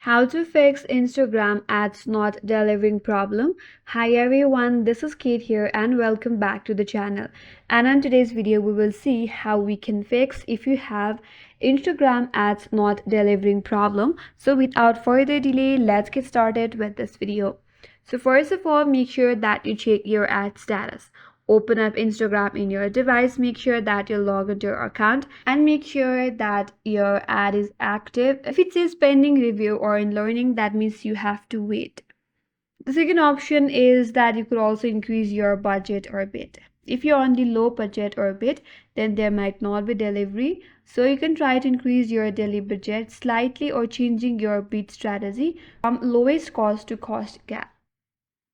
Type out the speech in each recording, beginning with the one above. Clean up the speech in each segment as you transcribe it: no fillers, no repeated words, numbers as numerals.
How to fix Instagram ads not delivering problem. Hi everyone, this is Kate here and welcome back to the channel. And in today's video we will see how we can fix if you have Instagram ads not delivering problem. So without further delay, let's get started with this video. So first of all, make sure that you check your ad status. Open up Instagram in your device, make sure that you log into your account and make sure that your ad is active. If it says pending review or in learning, that means you have to wait. The second option is that you could also increase your budget or bid. If you're on the low budget or bid, then there might not be delivery. So you can try to increase your daily budget slightly or changing your bid strategy from lowest cost to cost gap.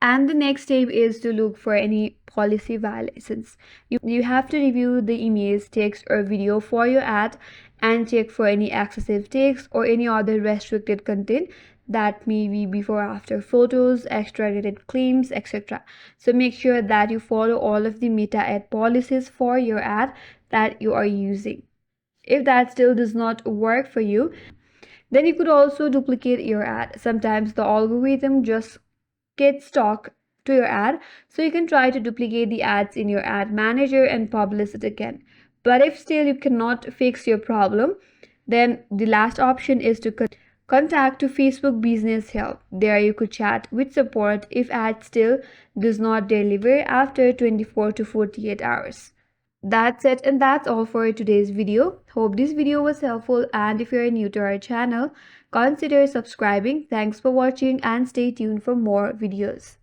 And the next step is to look for any policy violations. You have to review the image, text, or video for your ad and check for any excessive text or any other restricted content that may be before after photos, extra-rated claims, etc. So make sure that you follow all of the meta ad policies for your ad that you are using. If that still does not work for you, then you could also duplicate your ad. Sometimes the algorithm just get stuck to your ad, so you can try to duplicate the ads in your ad manager and publish it again. But if still you cannot fix your problem, then the last option is to contact to Facebook Business Help. There you could chat with support if ad still does not deliver after 24 to 48 hours. That's it, and that's all for today's video. Hope this video was helpful, and if you're new to our channel, consider subscribing. Thanks for watching and stay tuned for more videos.